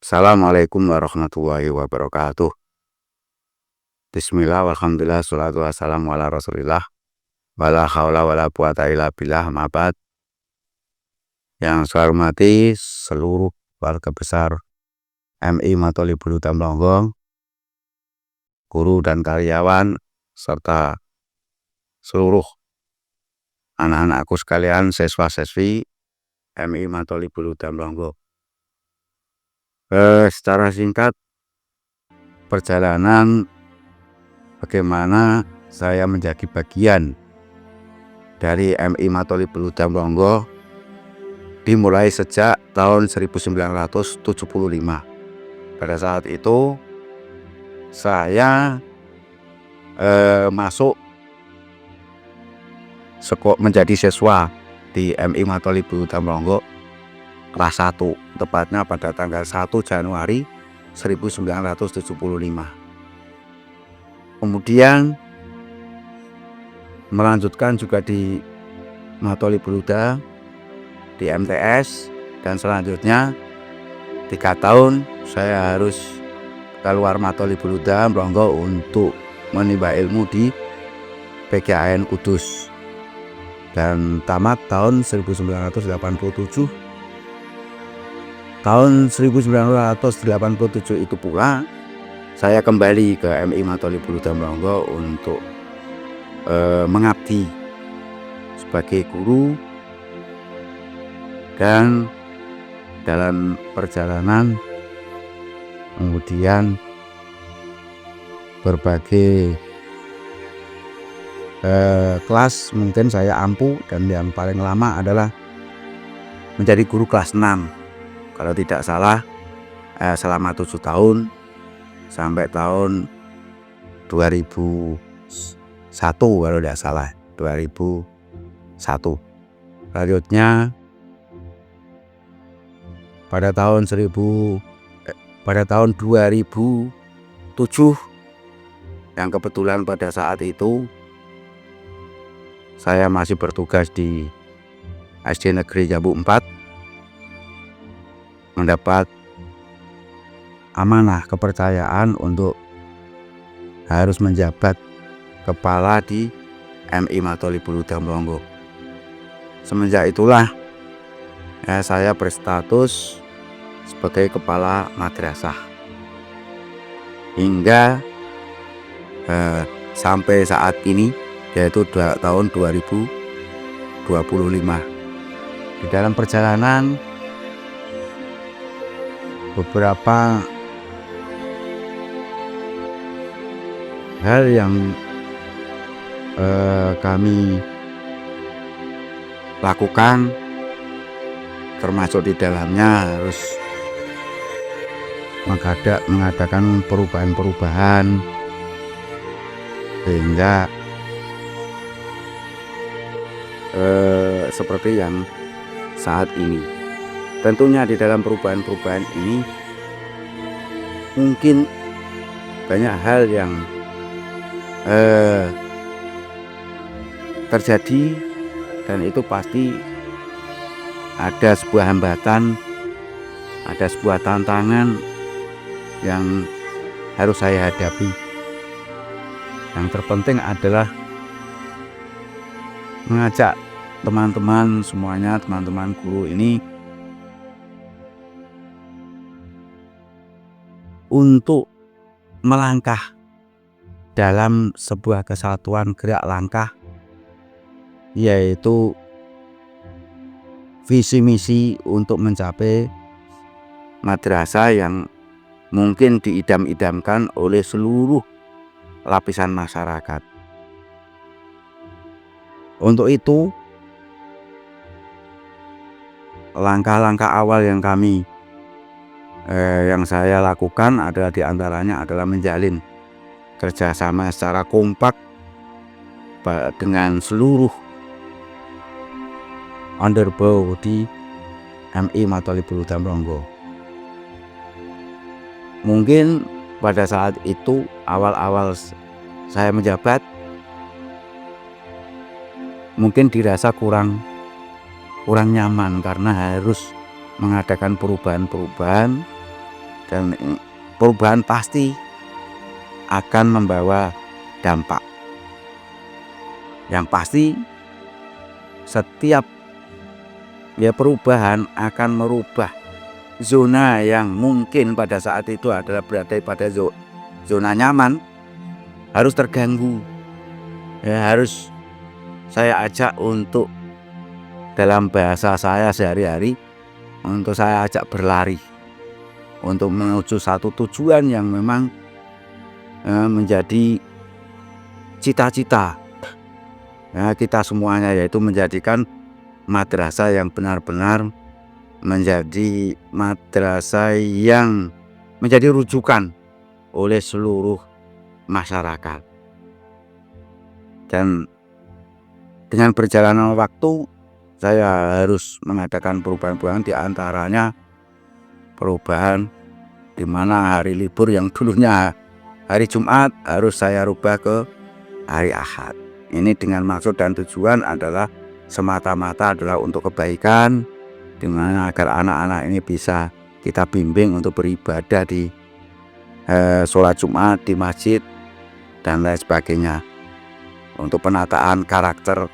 Assalamualaikum warahmatullahi wabarakatuh. Bismillah, walhamdulillah, sholatu wassalamu ala rasulillah, wala haula wala quwata illa billah, amma ba'd. Yang saya hormati seluruh warga besar MI Matolibulu Tamblonggong, guru dan karyawan, serta seluruh anak-anakku sekalian, siswa-siswi MI Matolibulu Tamblonggong. Secara singkat, perjalanan bagaimana saya menjadi bagian dari MI Matolibulu Tamblonggong dimulai sejak tahun 1975. Pada saat itu saya masuk menjadi siswa di MI Matolibulu Tamblonggong kelas 1, tepatnya pada tanggal 1 Januari 1975. Kemudian melanjutkan juga di Matolibulu di MTS, dan selanjutnya 3 tahun saya harus keluar Matolibulu Tamblonggong untuk menimba ilmu di PGAN Kudus, dan tamat tahun 1987. Tahun 1987 itu pula saya kembali ke MI Matolibulu Tamblonggong untuk mengabdi sebagai guru, dan dalam perjalanan kemudian berbagai kelas mungkin saya ampuh, dan yang paling lama adalah menjadi guru kelas 6 kalau tidak salah, selama 7 tahun sampai tahun 2001 kalau tidak salah, 2001. Selanjutnya pada tahun 2007, yang kebetulan pada saat itu saya masih bertugas di SD Negeri Jambu 4, mendapat amanah kepercayaan untuk harus menjabat kepala di MI Matolibulu Tamblonggong. Semenjak itulah saya berstatus sebagai kepala madrasah hingga sampai saat ini, yaitu tahun 2025. Di dalam perjalanan beberapa hal yang kami lakukan, termasuk di dalamnya harus mengadakan perubahan-perubahan sehingga seperti yang saat ini. Tentunya di dalam perubahan-perubahan ini mungkin banyak hal yang terjadi, dan itu pasti ada sebuah hambatan, ada sebuah tantangan yang harus saya hadapi. Yang terpenting adalah mengajak teman-teman semuanya, teman-teman guru ini untuk melangkah dalam sebuah kesatuan gerak langkah, yaitu visi misi untuk mencapai madrasah yang mungkin diidam-idamkan oleh seluruh lapisan masyarakat. Untuk itu, langkah-langkah awal yang saya lakukan adalah diantaranya adalah menjalin kerjasama secara kompak dengan seluruh underbow di MI Matolibulu Tamblonggong. Mungkin pada saat itu awal-awal saya menjabat, mungkin dirasa kurang nyaman karena harus mengadakan perubahan-perubahan dan perubahan pasti akan membawa dampak. Yang pasti setiap perubahan akan merubah zona yang mungkin pada saat itu adalah berada pada zona nyaman, harus terganggu. Harus saya ajak untuk, dalam bahasa saya sehari-hari, untuk saya ajak berlari untuk menuju satu tujuan yang memang menjadi cita-cita kita semuanya, yaitu menjadikan madrasah yang benar-benar menjadi madrasah yang menjadi rujukan oleh seluruh masyarakat. Dan dengan berjalannya waktu, saya harus mengadakan perubahan-perubahan, di antaranya perubahan di mana hari libur yang dulunya hari Jumat harus saya rubah ke hari Ahad. Ini dengan maksud dan tujuan adalah semata-mata adalah untuk kebaikan, di mana agar anak-anak ini bisa kita bimbing untuk beribadah di sholat Jumat di masjid dan lain sebagainya, untuk penataan karakter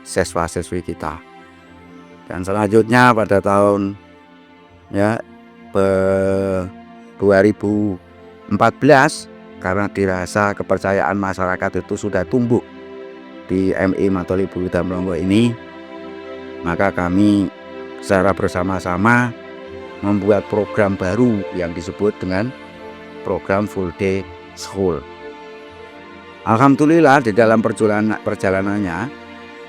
siswa-siswi kita. Dan selanjutnya pada tahun 2014, karena dirasa kepercayaan masyarakat itu sudah tumbuh di MI Matolibulu Damlonggo ini, maka kami secara bersama-sama membuat program baru yang disebut dengan program Full Day School. Alhamdulillah di dalam perjalanannya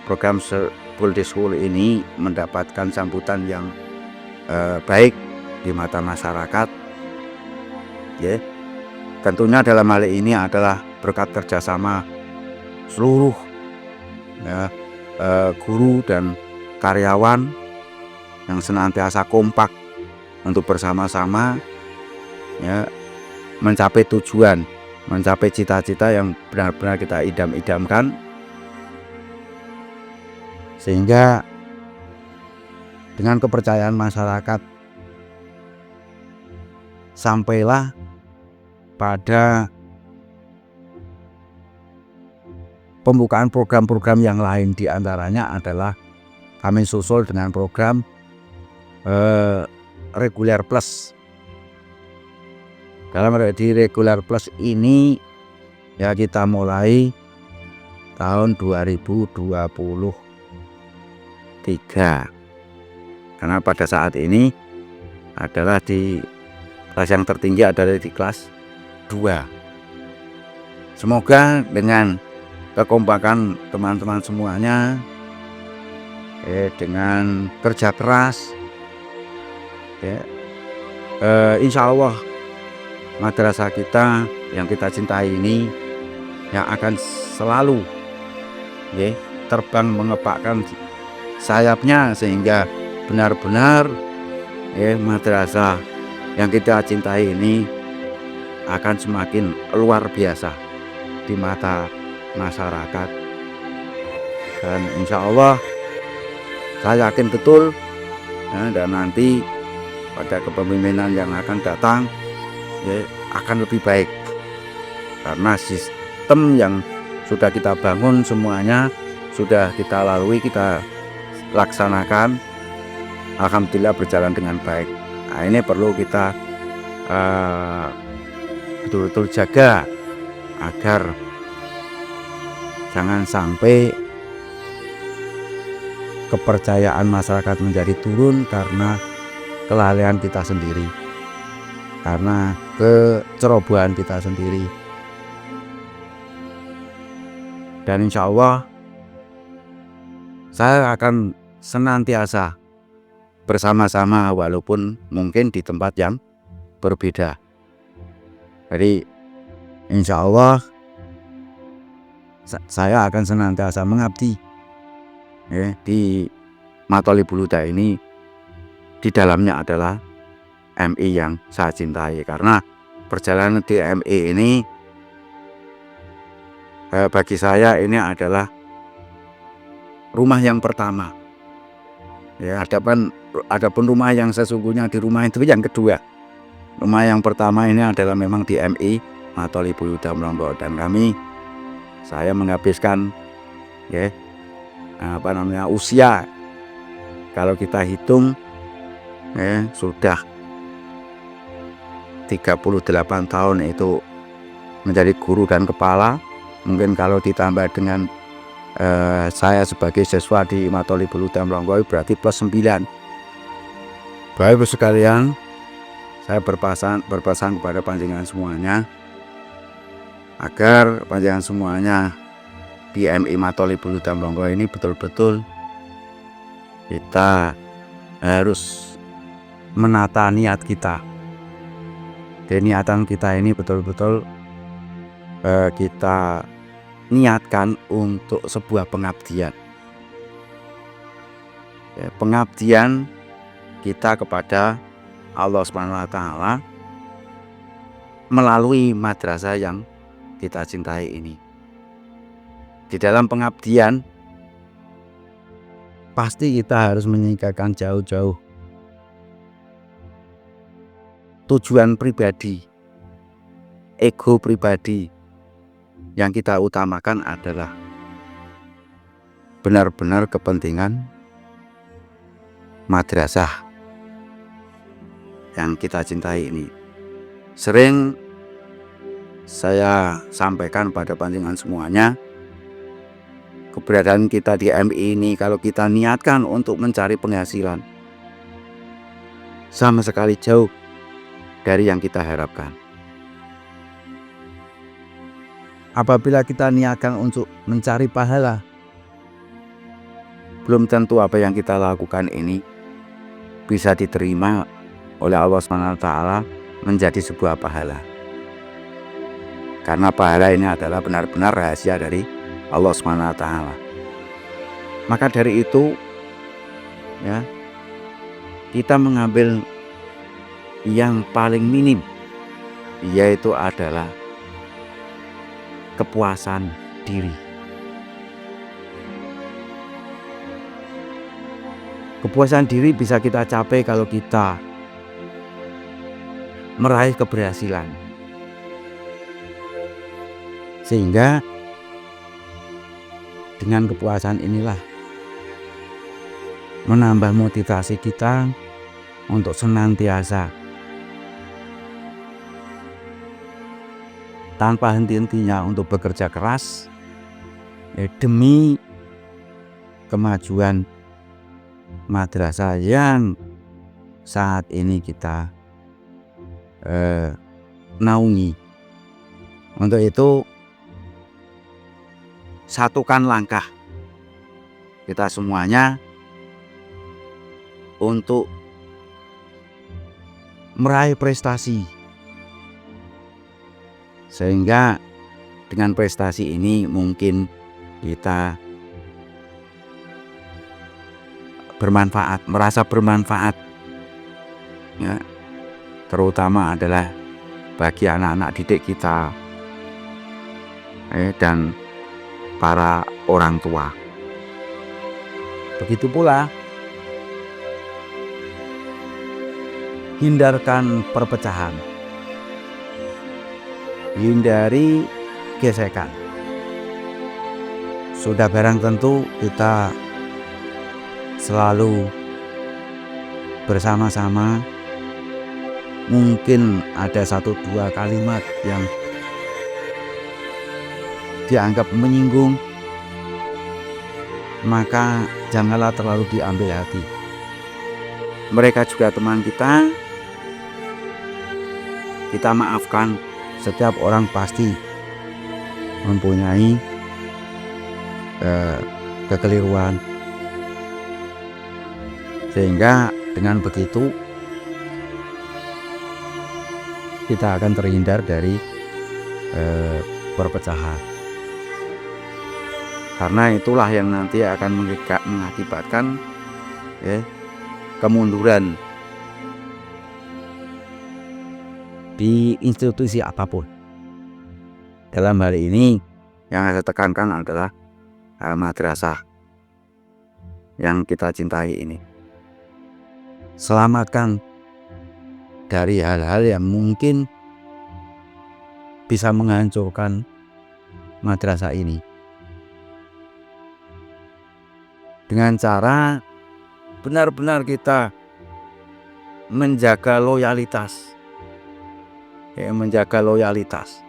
program Full Day School ini mendapatkan sambutan yang baik di mata masyarakat. Tentunya dalam hal ini adalah berkat kerjasama seluruh guru dan karyawan yang senantiasa kompak untuk bersama-sama mencapai tujuan, mencapai cita-cita yang benar-benar kita idam-idamkan, sehingga dengan kepercayaan masyarakat sampailah pada pembukaan program-program yang lain. Di antaranya adalah kami susul dengan program reguler plus. Dalam di reguler plus ini kita mulai tahun 2023, karena pada saat ini adalah di kelas yang tertinggi adalah di kelas 2. Semoga dengan kekompakan teman-teman semuanya, dengan kerja keras, insya Allah madrasah kita yang kita cintai ini yang akan selalu terbang mengepakkan sayapnya, sehingga benar-benar madrasah yang kita cintai ini akan semakin luar biasa di mata masyarakat. Dan insya Allah saya yakin betul, dan nanti pada kepemimpinan yang akan datang akan lebih baik, karena sistem yang sudah kita bangun semuanya sudah kita lalui, kita laksanakan, alhamdulillah berjalan dengan baik. Nah, ini perlu kita betul-betul jaga agar jangan sampai kepercayaan masyarakat menjadi turun karena kelalaian kita sendiri, karena kecerobohan kita sendiri. Dan insya Allah saya akan senantiasa bersama-sama, walaupun mungkin di tempat yang berbeda. Jadi insya Allah saya akan senantiasa mengabdi di Matolibulu ini. Di dalamnya adalah MI yang saya cintai, karena perjalanan di MI ini bagi saya ini adalah rumah yang pertama. Adapun rumah yang sesungguhnya di rumah itu yang kedua. Rumah yang pertama ini adalah memang di MI Matoli Buyuda Lombok, dan saya menghabiskan usia, kalau kita hitung sudah 38 tahun itu menjadi guru dan kepala. Mungkin kalau ditambah dengan saya sebagai siswa di Matoli Buyuda Lombok berarti plus 9. Bapak Ibu sekalian, saya berpesan kepada panjenengan semuanya agar panjenengan semuanya di MI Matoli Buyuda Lombok ini betul-betul kita harus menata niat kita. Dan niatan kita ini betul-betul kita niatkan untuk sebuah pengabdian. Pengabdian kita kepada Allah SWT melalui madrasah yang kita cintai ini. Di dalam pengabdian pasti kita harus menyingkirkan jauh-jauh tujuan pribadi, ego pribadi. Yang kita utamakan adalah benar-benar kepentingan madrasah yang kita cintai ini. Sering saya sampaikan pada panjenengan semuanya, keberadaan kita di MI ini kalau kita niatkan untuk mencari penghasilan, sama sekali jauh dari yang kita harapkan. Apabila kita niatkan untuk mencari pahala, belum tentu apa yang kita lakukan ini bisa diterima oleh Allah SWT menjadi sebuah pahala. Karena pahala ini adalah benar-benar rahasia dari Allah SWT. Maka dari itu kita mengambil yang paling minim, yaitu adalah kepuasan diri. Kepuasan diri bisa kita capai kalau kita meraih keberhasilan, sehingga dengan kepuasan inilah menambah motivasi kita untuk senantiasa tanpa henti-hentinya untuk bekerja keras demi kemajuan madrasah yang saat ini kita naungi. Untuk itu, satukan langkah kita semuanya untuk meraih prestasi, sehingga dengan prestasi ini mungkin kita bermanfaat, merasa bermanfaat, terutama adalah bagi anak-anak didik kita dan para orang tua. Begitu pula hindarkan perpecahan, hindari gesekan. Sudah barang tentu kita selalu bersama-sama. Mungkin ada 1-2 kalimat yang dianggap menyinggung, maka janganlah terlalu diambil hati. Mereka juga teman kita maafkan. Setiap orang pasti mempunyai kekeliruan, sehingga dengan begitu kita akan terhindar dari perpecahan. Karena itulah yang nanti akan mengakibatkan kemunduran di institusi apapun. Dalam hal ini yang saya tekankan adalah madrasah yang kita cintai ini. Selamatkan dari hal-hal yang mungkin bisa menghancurkan madrasah ini. Dengan cara benar-benar kita menjaga loyalitas. Menjaga loyalitas.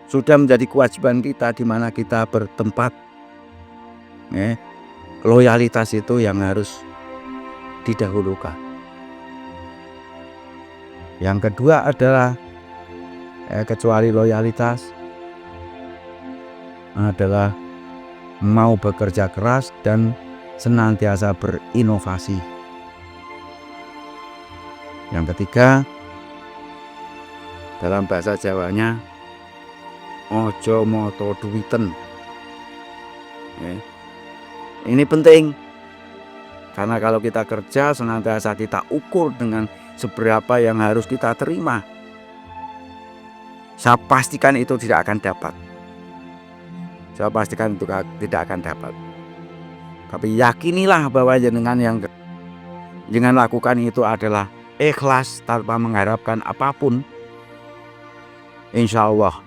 Sudah menjadi kewajiban kita di mana kita bertempat. Loyalitas itu yang harus didahulukan. Yang kedua adalah kecuali loyalitas adalah mau bekerja keras dan senantiasa berinovasi. Yang ketiga, dalam bahasa Jawanya, ojo moto duwiten. Ini penting, karena kalau kita kerja senantiasa kita ukur dengan seberapa yang harus kita terima. Saya pastikan itu tidak akan dapat. Tapi yakinilah bahwa jenengan lakukan itu adalah ikhlas tanpa mengharapkan apapun. Insya Allah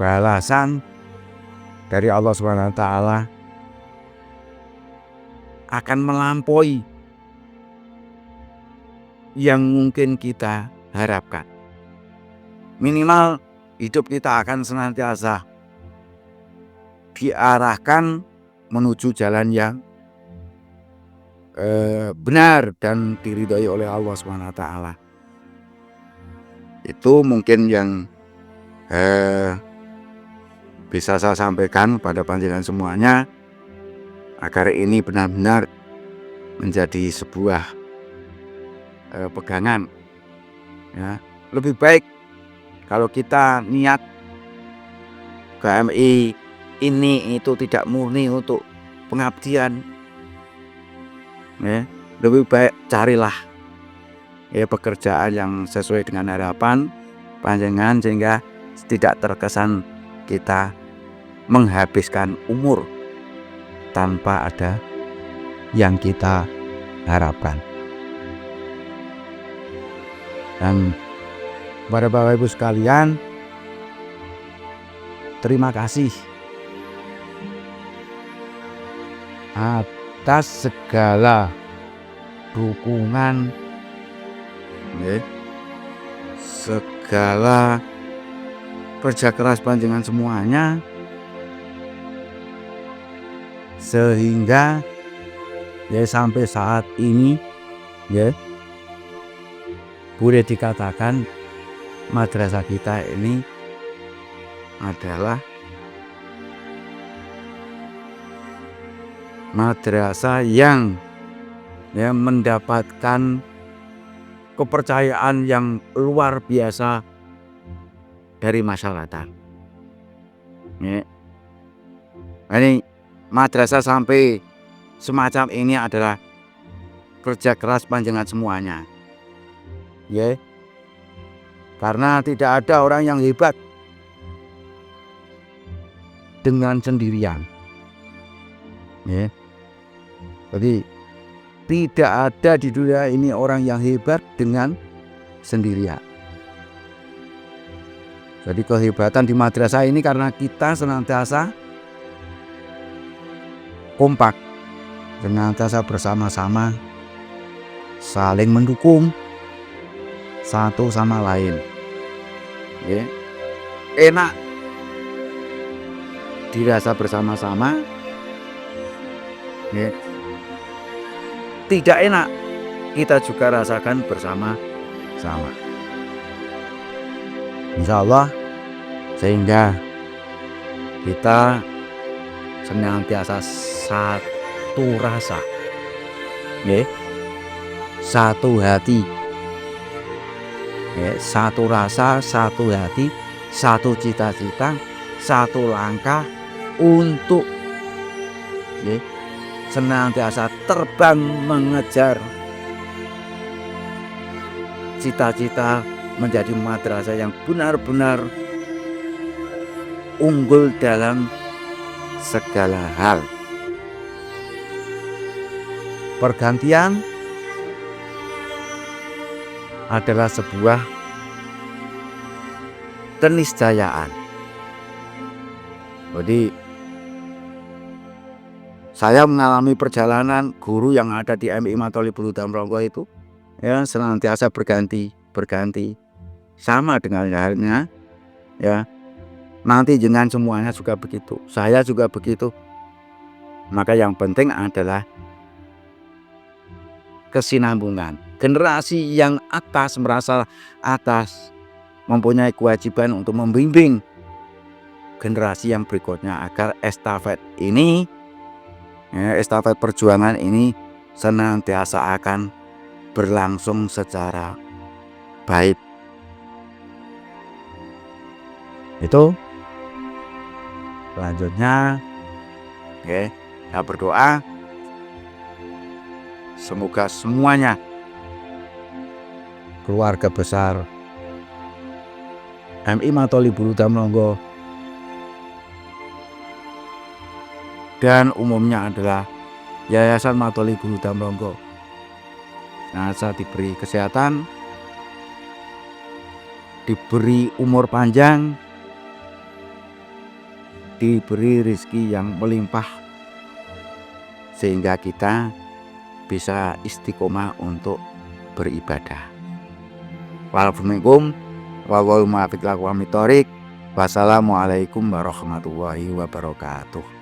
balasan dari Allah SWT akan melampaui yang mungkin kita harapkan. Minimal hidup kita akan senantiasa diarahkan menuju jalan yang benar dan diridhoi oleh Allah SWT. Itu mungkin yang bisa saya sampaikan pada panjenengan semuanya, agar ini benar-benar menjadi sebuah pegangan. Ya, lebih baik kalau kita niat KMI ini itu tidak murni untuk pengabdian, lebih baik carilah pekerjaan yang sesuai dengan harapan panjenengan, sehingga tidak terkesan kita menghabiskan umur tanpa ada yang kita harapkan. Dan kepada Bapak Ibu sekalian, terima kasih atas segala dukungan, segala kerja keras panjenengan semuanya, sehingga sampai saat ini boleh dikatakan madrasah kita ini adalah madrasah yang mendapatkan kepercayaan yang luar biasa dari masyarakat. Ini madrasah sampai semacam ini adalah kerja keras panjenengan semuanya. Karena tidak ada orang yang hebat dengan sendirian. Jadi tidak ada di dunia ini orang yang hebat dengan sendirian. Jadi kehebatan di madrasah ini karena kita senantiasa kompak, senantiasa bersama-sama, saling mendukung satu sama lain. Enak dirasa bersama-sama, tidak enak kita juga rasakan bersama-sama. Insya Allah, sehingga kita senantiasa satu rasa, satu hati, satu rasa, satu hati, satu cita-cita, satu langkah untuk senantiasa terbang mengejar cita-cita menjadi madrasah yang benar-benar unggul dalam segala hal. Pergantian adalah sebuah keniscayaan. Jadi saya mengalami perjalanan guru yang ada di MI Matoli Bulu Damronggo itu ya senantiasa berganti sama dengan halnya ya nanti dengan semuanya juga begitu, saya juga begitu. Maka yang penting adalah kesinambungan. Generasi yang atas merasa atas mempunyai kewajiban untuk membimbing generasi yang berikutnya agar estafet ini estafet perjuangan ini senantiasa akan berlangsung secara baik. Itu selanjutnya saya berdoa semoga semuanya keluarga besar MI Matoli Bulu Damronggo dan umumnya adalah Yayasan Matoli Bulu Damronggo senantiasa diberi kesehatan, diberi umur panjang, diberi rezeki yang melimpah sehingga kita bisa istiqomah untuk beribadah. Waalaikumsalam warahmatullahi wabarakatuh. Wassalamualaikum warahmatullahi wabarakatuh.